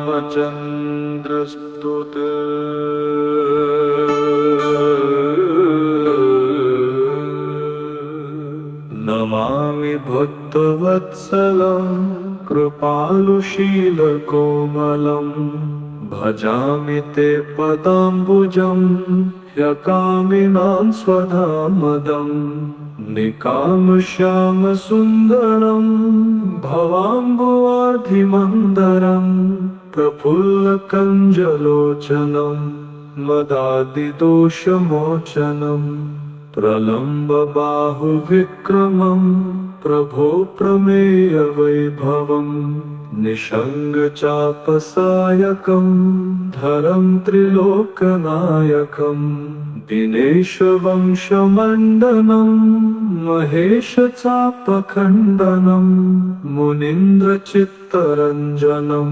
रामचन्द्रस्तुते नमामि भक्तवत्सलं कृपालुशीलकोमलं भजामि ते पदाम्बुजं ह्यकामिनां स्वधामदं निकामश्यामसुन्दरं भवाम्बुवाधिमन्दरं प्रफुल्लकञ्जलोचनं मदादिदोषमोचनं प्रलम्बबाहुविक्रमं प्रभो प्रमेयवैभवं निषङ्गचापसायकं धरं त्रिलोकनायकं दिनेशवंशमण्डनं महेशचापखण्डनं मुनीन्द्रचित्तरञ्जनं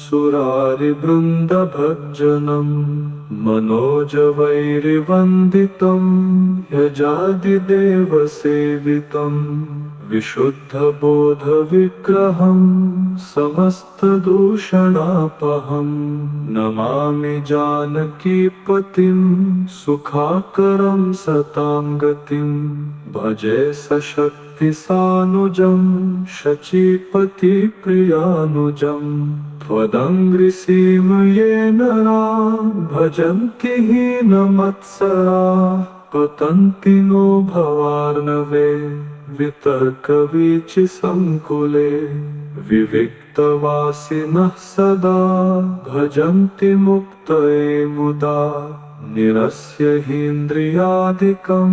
सुरारिवृन्दभज्जनं मनोजवैरिवन्दितं यजादिदेवसेवितं विशुद्धबोधविग्रहं समस्तदूषणापहं नमामि जानकीपतिं सुखाकरं सतां गतिं भजे सशक्तिसानुजं शचीपतिप्रियानुजं त्वदङ्घ्रिसीमये नरा भजन्ति हीनमत्सरा पतन्ति नो भवार्णवे वितर्कवीचिसङ्कुले विविक्तवासिनः सदा भजन्ति मुक्तये मुदा निरस्य हीन्द्रियादिकं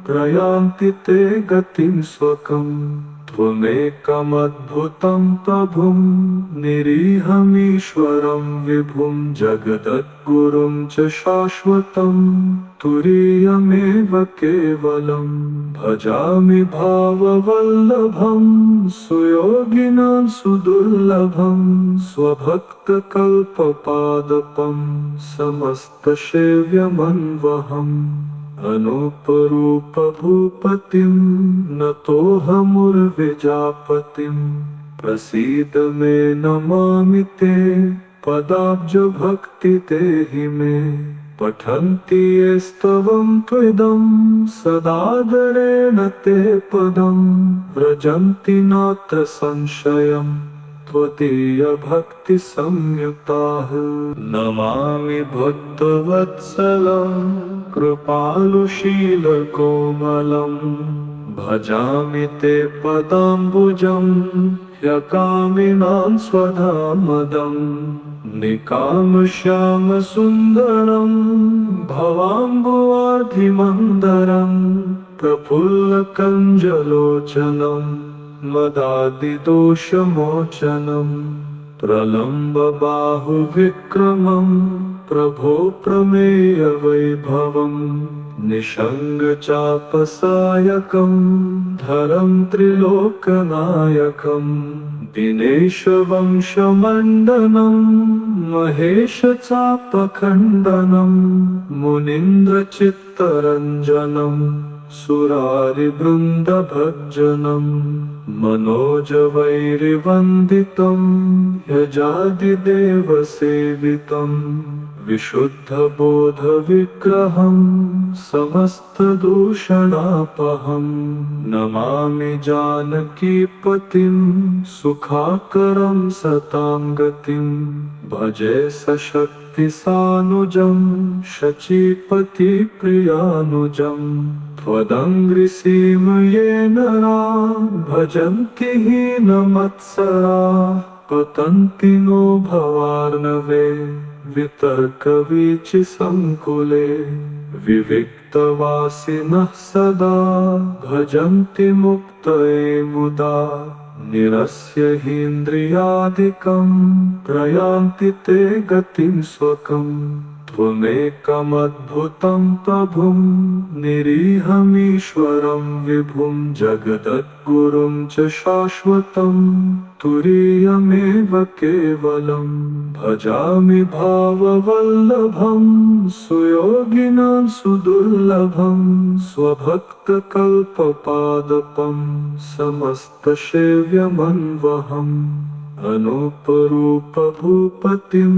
प्रयान्ति ते गतिं स्वकम् त्वमेकमद्भुतं प्रभुं निरीहमीश्वरं विभुं जगद्गुरुं च शाश्वतं तुरीयमेव केवलं भजामि भाववल्लभं सुयोगिनां सुदुर्लभं स्वभक्तकल्पपादपं समस्तसेव्यमन्वहम् अनूपरूपभूपतिं नतोऽहमुर्विजापतिं प्रसीद मे नमामि ते पदाब्जभक्ति देहि मे पठन्ति ये स्तवं त्विदं सदादरेण ते पदं व्रजन्ति नात्र संशयम् त्वदीयभक्तिसंयुक्ताः नमामि भक्तवत्सलं कृपालुशीलकोमलं भजामि ते पदाम्बुजं ह्यकामिनां स्वधामदं निकामश्यामसुन्दरं भवाम्बुवाधिमन्दरं प्रफुल्लकञ्जलोचनं मदादिदोषमोचनं प्रलम्बबाहुविक्रमं प्रभो प्रमेयवैभवं निषङ्गचापसायकं धरं त्रिलोकनायकं दिनेशवंशमण्डनं महेशचापखण्डनं मुनीन्द्रचित्तरञ्जनं सुरारिवृन्दभज्जनं मनोजवैरिवन्दितं यजादिदेवसेवितं विशुद्धबोधविग्रहं समस्तदूषणापहं नमामि जानकीपतिं सुखाकरं सतां गतिं भजे सशक्तिसानुजं शचीपतिप्रियानुजं त्वदङ्घ्रिसीमये नरा भजन्ति हीनमत्सरा पतन्ति नो भवार्णवे वितर्कवीचिसङ्कुले विविक्तवासिनः सदा भजन्ति मुक्तये मुदा निरस्य हीन्द्रियादिकं प्रयान्ति ते गतिं स्वकम् त्वमेकमद्भुतं प्रभुं निरीहमीश्वरं विभुं जगद्गुरुं च शाश्वतं तुरीयमेव केवलं भजामि भाववल्लभं सुयोगिनां सुदुर्लभं स्वभक्तकल्पपादपं समस्तसेव्यमन्वहम् अनूपरूप भूपतिं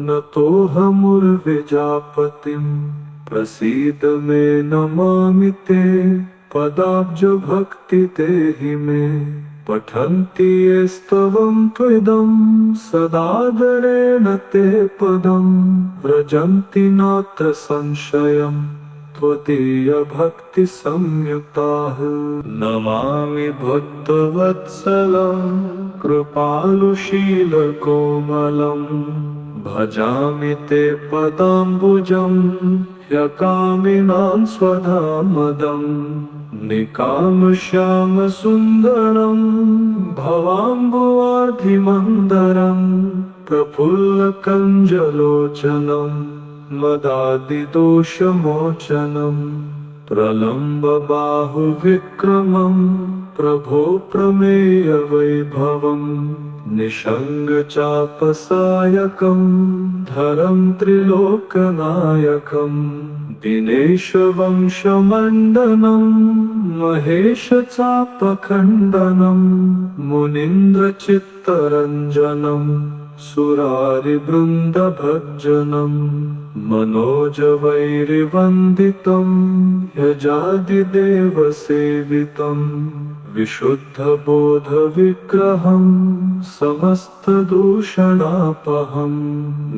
नतोऽहमुर्विजापतिं प्रसीद मे नमामि ते पदाब्ज भक्ति देहि मे पठन्ति ये स्तवं त्विदं सदादरेण ते पदं व्रजन्ति नात्र संशयम् त्वदीय भक्ति संयुक्ताः नमामि भक्तवत्सलं कृपालुशीलकोमलं भजामि ते पदाम्बुजं ह्यकामिनां स्वधामदं निकामश्यामसुन्दरं भवाम्बुवाधिमन्दरं प्रफुल्लकञ्जलोचनं मदादिदोषमोचनं प्रलम्बबाहुविक्रमं प्रभो प्रमेयवैभवं निषङ्गचापसायकं धरं त्रिलोकनायकं दिनेशवंशमण्डनं महेशचापखण्डनं मुनीन्द्रचित्तरञ्जनं सुरारिवृन्दभज्जनं मनोजवैरिवन्दितं यजादिदेवसेवितं विशुद्धबोधविग्रहं समस्तदूषणापहं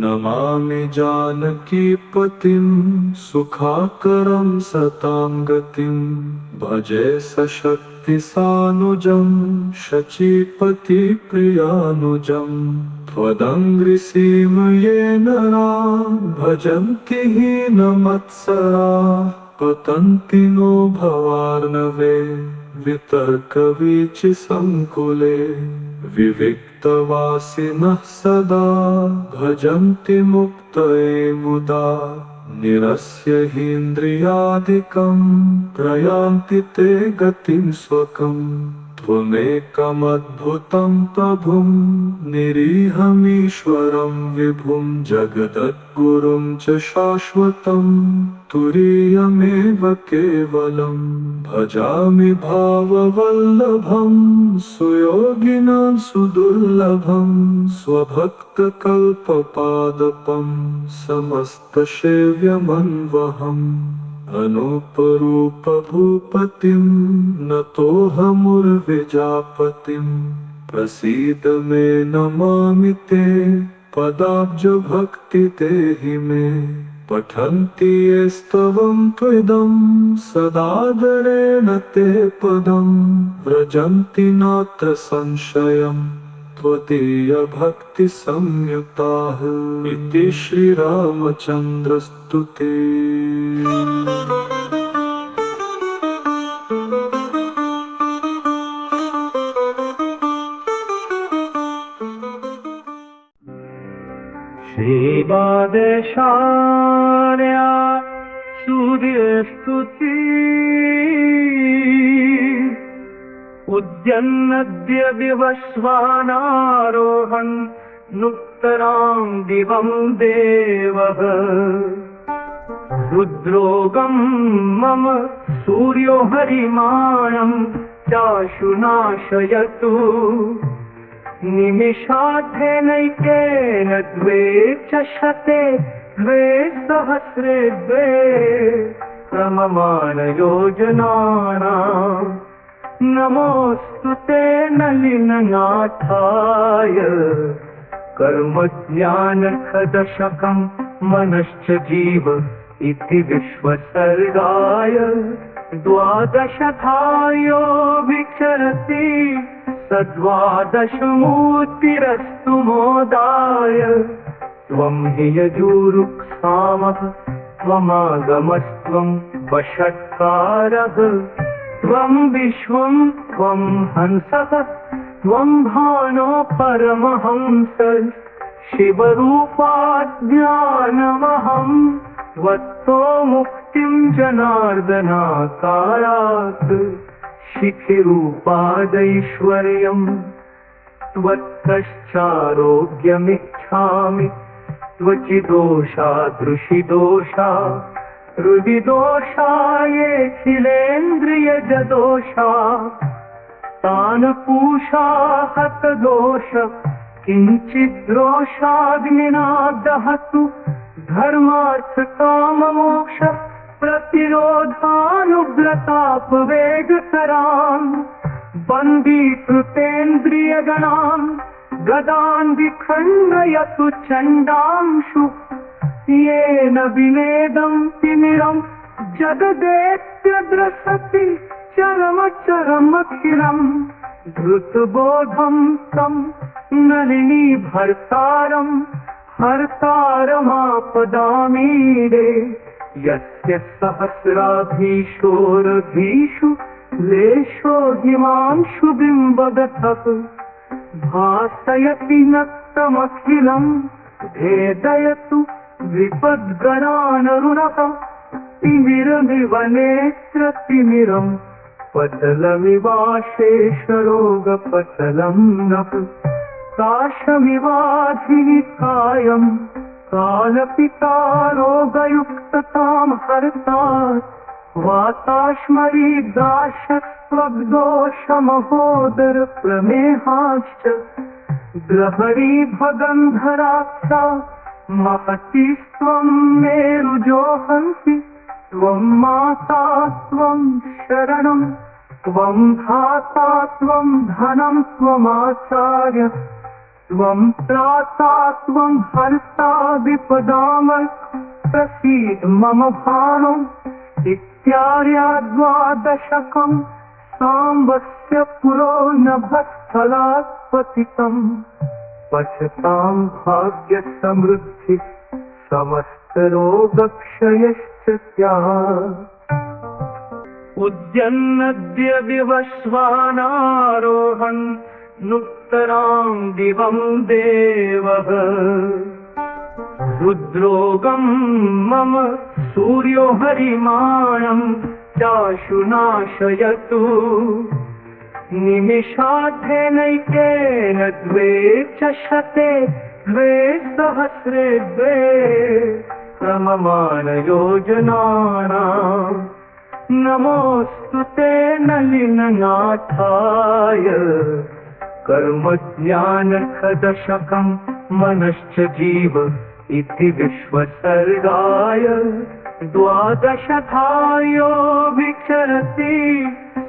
नमामि जानकीपतिं सुखाकरं सतां गतिं भजे सशक्तिसानुजं शचीपतिप्रियानुजं त्वदङ्घ्रिसीमये नरा भजन्ति हीनमत्सरा पतन्ति नो भवार्णवे वितर्कवीचिसङ्कुले विविक्तवासिनः सदा भजन्ति मुक्तये मुदा निरस्य हीन्द्रियादिकं प्रयान्ति ते गतिं स्वकम् त्वमेकमद्भुतं प्रभुं निरीहमीश्वरं विभुं जगद्गुरुं च शाश्वतं तुरीयमेव केवलं भजामि भाववल्लभं सुयोगिनां सुदुर्लभं स्वभक्तकल्पपादपं समस्तसेव्यमन्वहम् अनूपरूप भूपतिं नतोऽहमुर्विजापतिं प्रसीद मे नमामि ते पदाब्ज भक्ति देहि मे पठन्ति ये स्तवं त्विदं सदादरेण ते पदं व्रजन्ति नात्र संशयम् त्वदीय भक्ति संयुक्ताः इति श्रीरामचन्द्रस्तुते। श्रीपादेशार्या सूर्यस्तुति उद्यन्नद्य विवस्वानारोहन् नुत्तरां दिवं देवः रुद्रोगं मम सूर्यो हरिमाणं चाशुनाशयतु निमिषार्थेनैकेन द्वे च शते द्वे सहस्रे द्वे क्रममाणयोजनानाम् नमोऽस्तु ते नलिननाथाय कर्मज्ञानखदशकं मनश्च जीव इति विश्वसर्गाय द्वादशधायो विचरति सद्वादशमूर्तिरस्तु मोदाय त्वं हि यजुरुक्सामः त्वमागमस्त्वं वषट्कारः त्वं विश्वं त्वं हंसः त्वं भानो परमहंस शिवरूपाज्ञानमहं त्वत्तो मुक्तिं जनार्दनाकारात् शिखिरूपादैश्वर्यं त्वत्तश्चारोग्यमिच्छामि त्वचिदोषा दृशिदोषा हृदिदोषा येऽखिलेन्द्रियजदोषा तान् पूषा हतदोष किञ्चिद्रोषाग्निना दहतु धर्मार्थ काममोक्ष प्रतिरोधानुव्रतापवेगकरान् बन्दीकृतेन्द्रियगणान् गदान् विखण्डयतु चण्डांशु येन विनेदं तिमिरं जगदेत्यद्रसति चरमचरमखिलम् धृतबोधं तं नलिनी भर्तारं हर्तारमापदामीडे यस्य सहस्राधीशोरधीषु लेशो हिमांशु बिम्बगतः भासयति नक्तमखिलं भेदयतु विपद्गणानरुणः तिमिरमिव नेत्रतिमिरं पटलमिवाशेषरोगपटलं नः काशमिवाधिनिकायं कालपितारोगयुक्ततां हर्तात् वाताश्मरीदाशस्त्वग्दोषमहोदर प्रमेहाश्च ग्रहणी भगन्धराक्षा महतीस्त्वं मेरुजोहन्ति त्वं माता त्वं शरणं त्वं धाता त्वं धनं त्वमाचार्य त्वं त्राता त्वं हर्ता विपदामर्क प्रसीद मम भानो इत्यार्या द्वादशकं साम्बस्य पुरो नभस्थलात् पतितम् पश्यतां भाग्यसमृद्धि समस्तरोगक्षयश्च स्यात् उद्यन्नद्य विवस्वानारोहन् नुत्तरां दिवं देवः रुद्रोगं मम सूर्यो हरिमाणं चाशु नाशयतु निमिषार्थेनैकेन द्वे च शते द्वे सहस्रे द्वे क्रममाणयोजनानां नमोऽस्तु ते नलिननाथाय कर्मज्ञानखदशकं मनश्च जीव इति विश्वसर्गाय द्वादशधायो विचरति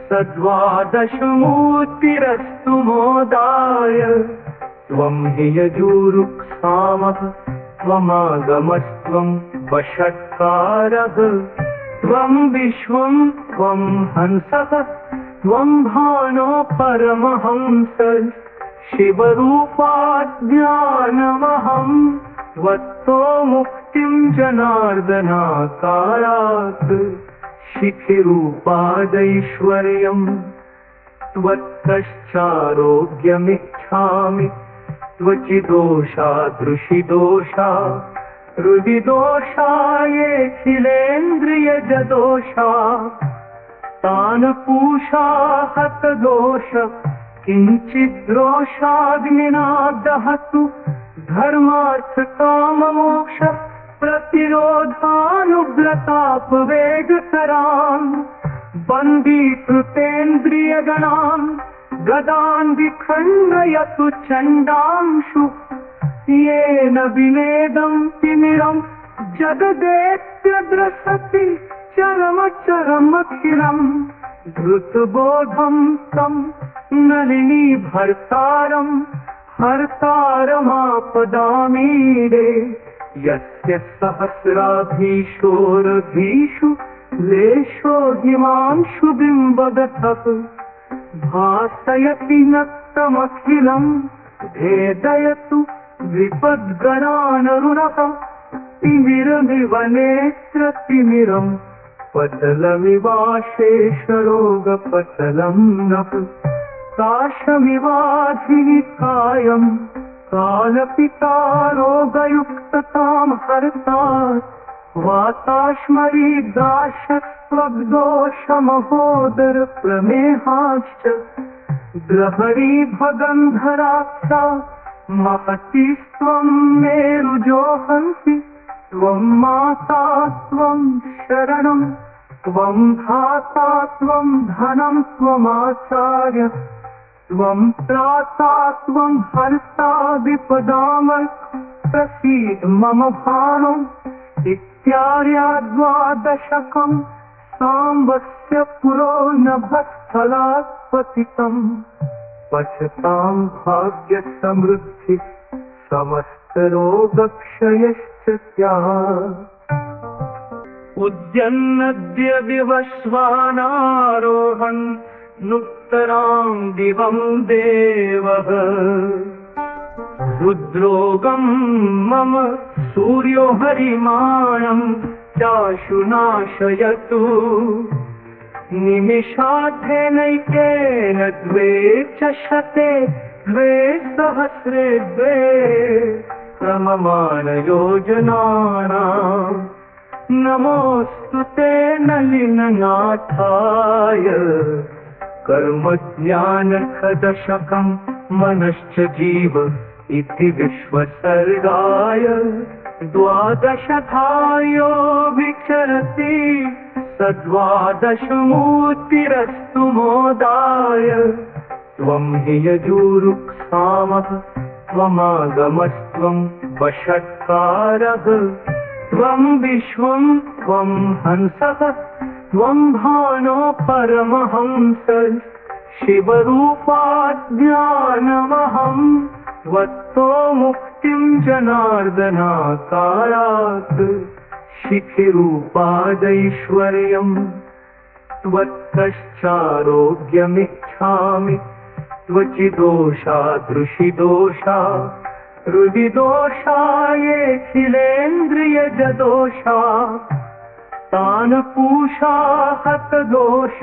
सद्वादशमूर्तिरस्तु मोदाय त्वं हि यजुरुक्सामः त्वमागमस्त्वं वषट्कारः त्वं विश्वं त्वं हंसः त्वं भानो परमहंस शिवरूपाज्ञानमहं त्वत्तो मुक्तिं जनार्दनाकारात् शिखिरूपादैश्वर्यं त्वत्तश्चारोग्यमिच्छामि त्वचिदोषा दृशिदोषा हृदिदोषा येऽखिलेन्द्रियजदोषा तान् पूषा हतदोष किञ्चिद्रोषाग्निना दहतु धर्मार्थ काममोक्ष प्रतिरोधानुव्रतापवेगकरान् बन्दीकृतेन्द्रियगणान् गदान् विखण्डयतु चण्डांशु येन विनेदं तिमिरं जगदेत्यद्रसति चरमचरमखिलम् धृतबोधं तं नलिनी भर्तारं हर्तारमापदामीडे यस्य सहस्राधीशोरधीषु लेशो हिमांशु बिम्बगतः भासयति नक्तमखिलं भेदयतु विपद्गणानरुणः तिमिरमिव नेत्रतिमिरं पटलमिवाशेषरोगपटलं नः काशमिवाधिनिकायं कालपितारोगयुक्ततां हर्तात् वाताश्मरीदाशस्त्वग्दोषमहोदर प्रमेहाश्च ग्रहणी भगन्धराक्षा महतीस्त्वं मेरुजोहन्ति त्वं माता त्वं शरणं त्वं धाता त्वं धनं त्वमाचार्य त्वं त्राता त्वं हर्ता विपदामः प्रसीद मम भानो इत्यार्या द्वादशकम् साम्बस्य पुरो नभस्थलात् पतितम् पश्यतां भाग्यसमृद्धि समस्तरोगक्षयश्च स्यात् उद्यन्नद्य विवस्वानारोहन् नुत्तरां दिवं देवः रुद्रोगं मम सूर्यो हरिमाणं चाशु नाशयतु निमिषार्थेनैकेन द्वे च शते द्वे सहस्रे द्वे क्रममाणयोजनानाम् नमोऽस्तु ते नलिननाथाय कर्मज्ञानखदशकं मनश्च जीव इति विश्वसर्गाय द्वादशधायो विचरति सद्वादशमूर्तिरस्तु मोदाय त्वं हि यजुरुक्सामः त्वमागमस्त्वं वषट्कारः त्वं विश्वं त्वं हंसः त्वं भानो परमहंसः शिवरूपाज्ञानमहं त्वत्तो मुक्तिं जनार्दनाकारात् शिखिरूपादैश्वर्यं त्वत्तश्चारोग्यमिच्छामि त्वचिदोषा दृशिदोषा हृदिदोषा येऽखिलेन्द्रियजदोषा तान् पूषा हतदोष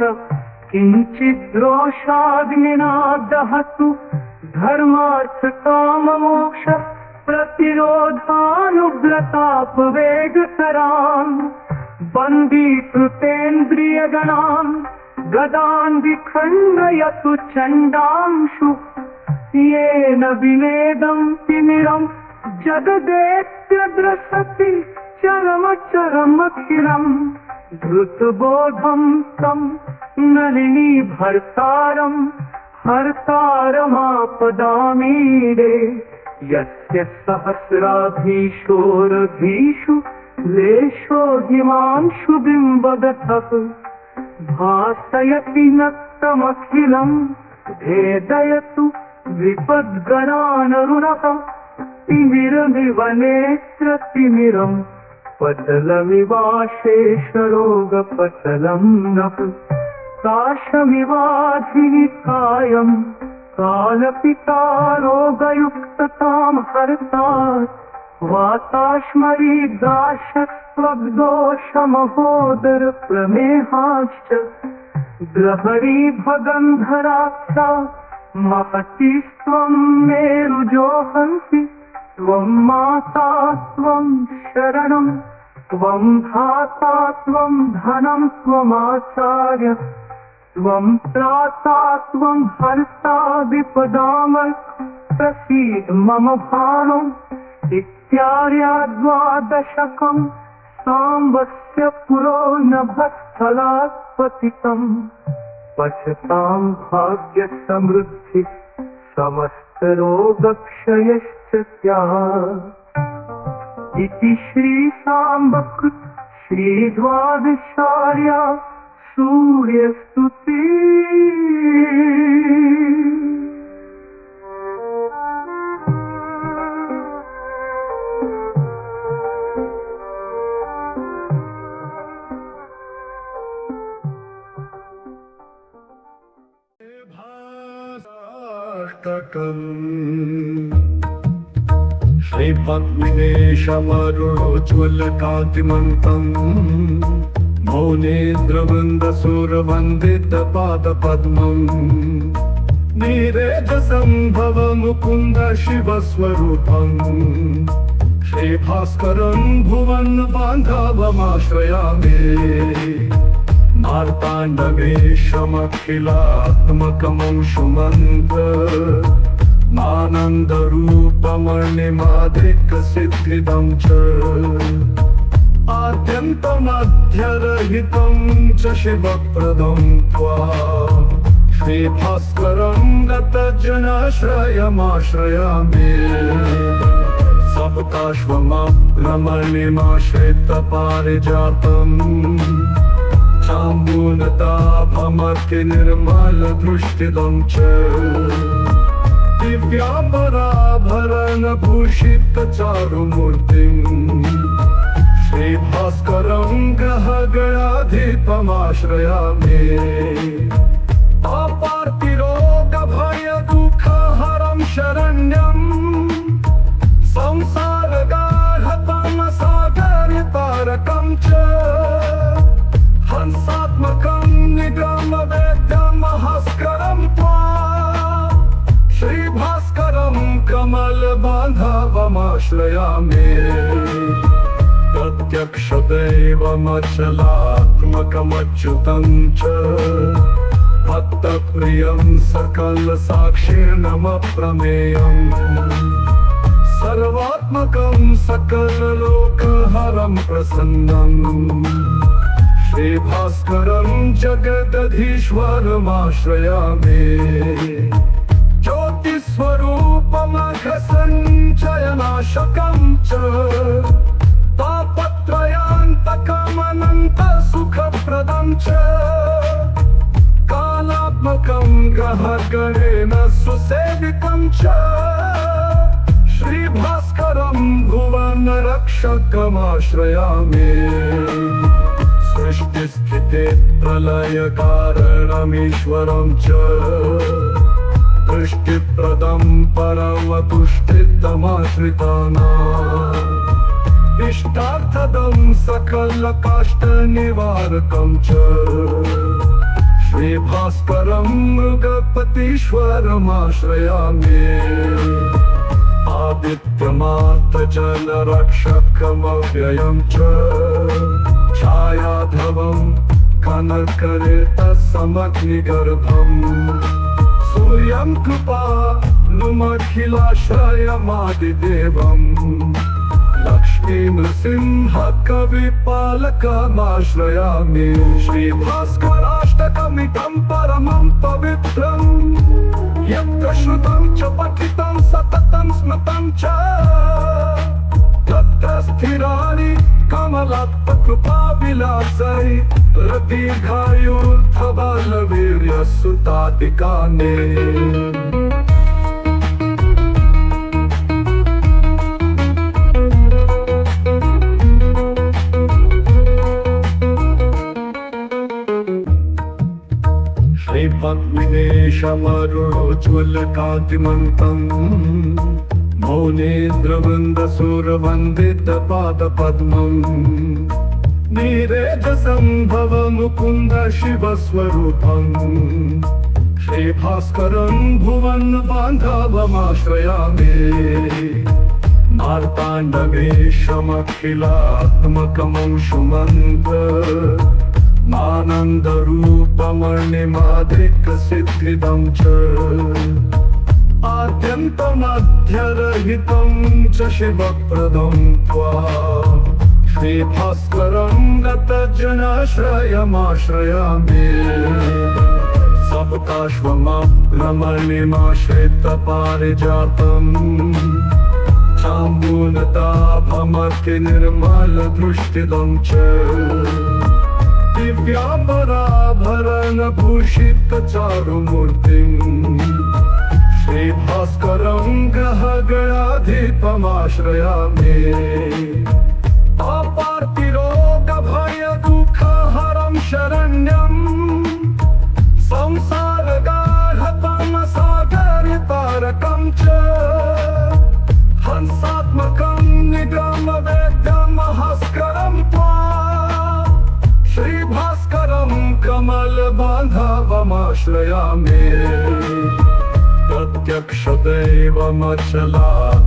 किञ्चिद्रोषाग्निना दहतु धर्मार्थकाममोक्ष प्रतिरोधानुव्रतापवेगकरान् बन्दीकृतेन्द्रियगणान् गदान् विखण्डयतु चण्डांशु येन विनेदं तिमिरं जगदेत्यद्रसति चरमचरमखिलम् धृतबोधं तं नलिनीभर्तारं हर्तारमापदामीडे यस्य सहस्राधीशोरधीषु लेशो हिमांशु बिम्बदतः भासयति नक्तमखिलं भेदयतु विपद्गणानरुणः तिमिरमिव नेत्रतिमिरं पटलमिवाशेषरोगपटलं नः काशमिवाधिनिकायं कालपिता रोगयुक्ततां हर्तात् वाताश्मरीदाशस्त्वग्दोषमहोदर प्रमेहाश्च ग्रहरीभगन्धराक्षा महतीस्त्वं मेरुजोहन्ति त्वं माता त्वं शरणं त्वं धाता त्वं धनं त्वमाचार्य त्वं त्राता त्वं हर्ता विपदामः प्रसीद मम भानो इत्यार्या द्वादशकम् साम्बस्य पुरो नभस्थलात् पतितम् पश्यतां भाग्यसमृद्धि समस्तरोगक्षयश्च स्यात् इति श्रीसाम्बकृत श्रीद्वादशार्या सूर्यस्तुति श्रीपद्मिनेशमरुणोज्ज्वलकान्तिमन्तम् मौनेन्द्रवृन्दसुरवन्दितपादपद्मम् नीरेजसम्भव मुकुन्द शिवस्वरूपम् श्रीभास्करं भुवन् बान्धवमाश्रयामि मार्ताण्डवेशमखिलात्मकमंशुमन्त्र आनन्दरूपमणिमाधिकसिद्धिदं च आद्यन्तमध्यरहितं च शिवप्रदं त्वां श्रीभास्करं गतजनाश्रयमाश्रयामि सप्ताश्वमरमणिमाश्रितपारिजातम् चाम्बूनताभमर्तिनिर्मलदृष्टिदं च दिव्याम्बराभरणभूषितचारुमूर्तिम् श्रीभास्करं ग्रहगणाधिपमाश्रयामि अपार्तिरोगभयदुःखहरं शरण्यम् संसारगाढतमसागरतारकं च हंसात्मकं निगमवेद्यमहस्करं त्वां श्रीभास्करं कमलबान्धवमाश्रयामि प्रत्यक्षदैवमचलात्मकमच्युतं च भक्तप्रियं सकलसाक्षिणमप्रमेयम् सर्वात्मकं सकललोकहरं प्रसन्नम् श्रीभास्करं जगदधीश्वरमाश्रयामि ज्योतिस्वरूपमघसञ्चयनाशकं च तापत्रयान्तकमनन्तसुखप्रदं च कालात्मकं ग्रहगणेन सुसेवितं च श्रीभास्करं भुवनरक्षकमाश्रयामि सृष्टिस्थिते प्रलयकारणमीश्वरं च दृष्टिप्रदं परमतुष्टितमाश्रितानाम् इष्टार्थदं सकलकाष्ठनिवारकं च श्रीभास्करं मृगपतीश्वरमाश्रयामि आदित्यमार्तजलरक्षकमव्ययं च छायाधवं कनकरेतसमग्निगर्भम् सूर्यं कृपालुमखिलाश्रयमादिदेवम् लक्ष्मीनृसिंहकविपालकमाश्रयामि श्रीभास्कराष्टकमितं परमं पवित्रम् यत्र श्रुतं च पठितं सततं स्मृतं च तत्र स्थिराणि कमलात्मकृपाविलासै दीर्घायुर्धबलवीर्यसुतादिकानि श्रीपद्मिनेशमरुज्ज्वलकान्तिमन्तम् मौनेन्द्रवृन्दसुरवन्दितपादपद्मम् नीरेजसम्भवमुकुन्द शिवस्वरूपम् श्रीभास्करं भुवनबान्धवमाश्रयामि मार्ताण्डमेशमखिलात्मकमंशुमन्त आनन्दरूपमणिमादिकसिद्धिदं च आद्यन्तमध्यरहितं च शिवप्रदं त्वां श्रीभास्करं गतजनाश्रयमाश्रयामि सप्ताश्वमरमणिमाश्रितपारिजातम् चाम्बूनताभमर्तिनिर्मलदृष्टिदं च दिव्याम्बराभरणभूषितचारुमूर्तिम् श्रीभास्करं ग्रहगणाधिपमाश्रयामि अपार्तिरोगभयदुःखहरं शरण्यम् संसारगाढतमसागरतारकं च हंसात्मकं निगमवेद्यमहस्करं त्वां श्रीभास्करं कमलबान्धवमाश्रयामि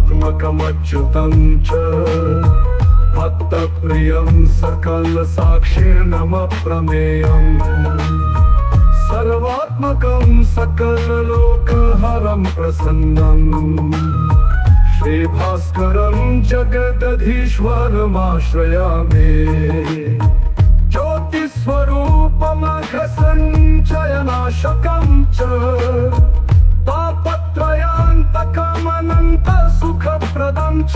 प्रत्यक्षदैवमचलात्मकमच्युतं च भक्तप्रियं सकलसाक्षिणमप्रमेयम् सर्वात्मकं सकललोकहरं प्रसन्नम् श्रीभास्करं जगदधीश्वरमाश्रयामि ज्योतिस्वरूप स्वरूपमघसञ्चयनाशकं च तापत्रयान्तकमनन्तसुखप्रदं च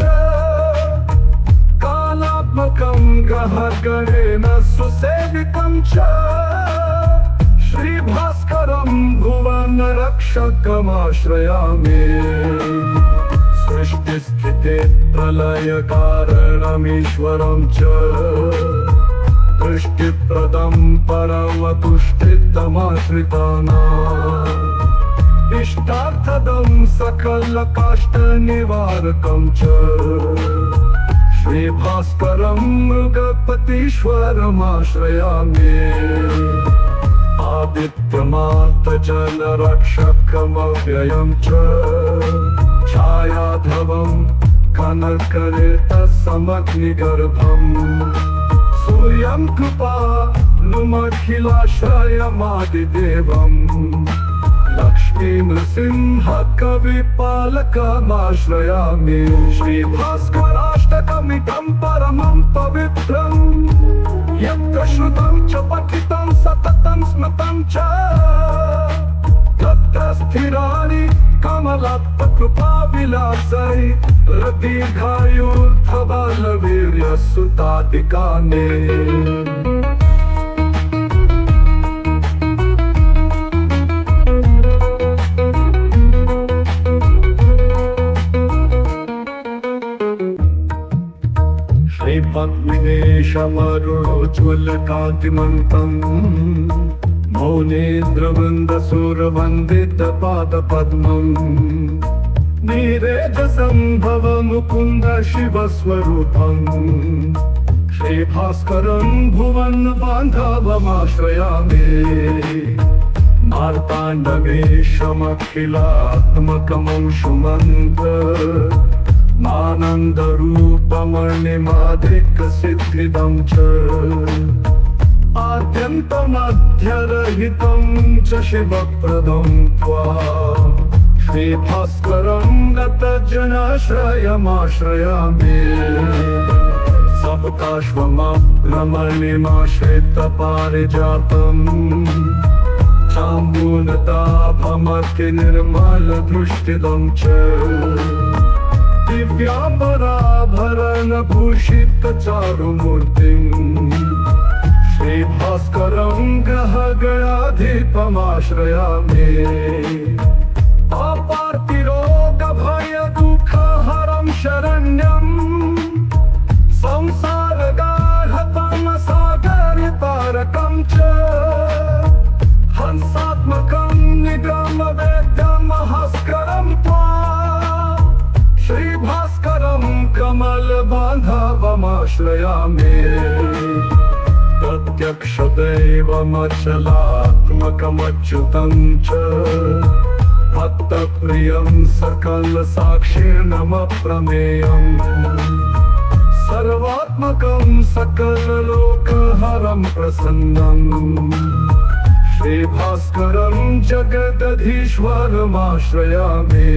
कालात्मकं ग्रहगणेन सुसेवितं च श्रीभास्करं भुवनरक्षकमाश्रयामि सृष्टिस्थिते प्रलयकारणमीश्वरं च दृष्टिप्रदं परमतुष्टितमाश्रितानाम् इष्टार्थदं सकलकाष्ठनिवारकं च श्रीभास्करं मृगपतीश्वरमाश्रयामि आदित्यमार्तजनरक्षकमव्ययं च छायाधवं कनकरेतसमग्निगर्भम् सूर्यं कृपालुमखिलाश्रयमादिदेवम् लक्ष्मीनृसिंहकविपालकमाश्रयामि श्रीभास्कराष्टकमिदं परमं पवित्रम् यत्र श्रुतं च पठितं सततं स्मृतं च तत्र स्थिराणि कमलात्मकृपाविलासै दीर्घायुर्धबलवीर्यसुतादिकानि श्रीपद्मिनेशमरुणोज्ज्वलकान्तिमन्तम् मौनेन्द्रवृन्दसुरवन्दितपादपद्मम् नीरेजसम्भवमुकुन्द शिवस्वरूपम् श्रीभास्करं भुवनबान्धवमाश्रयामि मार्ताण्डवेशमखिलात्मकमंशुमन्त्र आनन्दरूपमणिमाधिकसिद्धिदं च आद्यन्तमध्यरहितं च शिवप्रदं त्वा श्रीभास्करं गतजनाश्रयमाश्रयामि सप्ताश्वमरमणिमाश्रितपारिजातम् चाम्बूनताभमतिनिर्मलदृष्टिदं च दिव्याम्बराभरणभूषितचारुमूर्तिम् श्रीभास्करं ग्रहगणाधिपमाश्रयामि अपार्तिरोगभयदुःखहरं शरण्यं संसारगाढतमसागरतारकं च हंसात्मकं निगमवेद्यमहस्करं त्वा श्रीभास्करं कमलबान्धवमाश्रयामि प्रत्यक्षदैवमचलात्मकमच्युतं च भक्तप्रियं सकलसाक्षिणमप्रमेयम् सर्वात्मकं सकललोकहरं प्रसन्नम् श्रीभास्करं जगदधीश्वरमाश्रयामि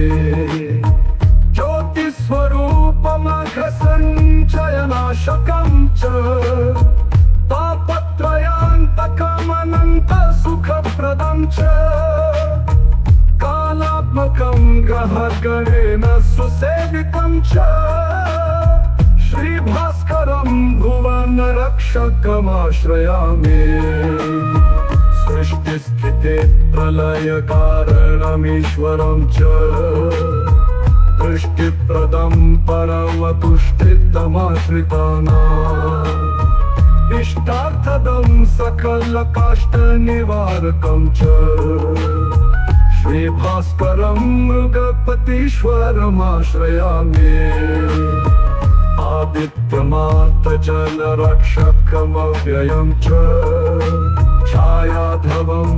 ज्योतिस्वरूपमघसञ्चयनाशकं च तापत्रयान्तकमनन्तसुखप्रदं च कालात्मकं ग्रहगणेन सुसेवितं च श्रीभास्करं भुवनरक्षकमाश्रयामि सृष्टिस्थिते प्रलयकारणमीश्वरं च दृष्टिप्रदं परमतुष्टितमाश्रितानाम् इष्टार्थदं सकलकाष्ठनिवारकं च श्रीभास्करं मृगपतीश्वरमाश्रयामि आदित्यमार्तजनरक्षकमव्ययं च छायाधवं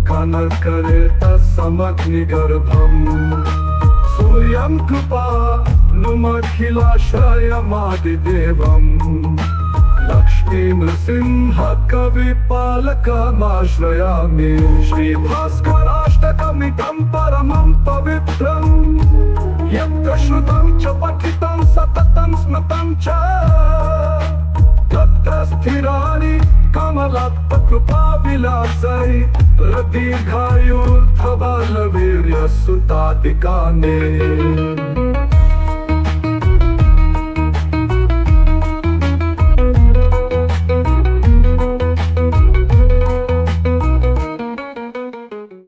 कनकरेतसमग्निगर्भम् सूर्यं कृपालुमखिलाश्रयमादिदेवम् लक्ष्मीनृसिंहकविपालकमाश्रयामि श्रीभास्कराष्टकमिदं परमं पवित्रम् यत्र श्रुतं च पठितं सततं स्मृतं च तत्र स्थिराणि कमलात्मकृपाविलासै दीर्घायुर्धबलवीर्यसुतादिकाने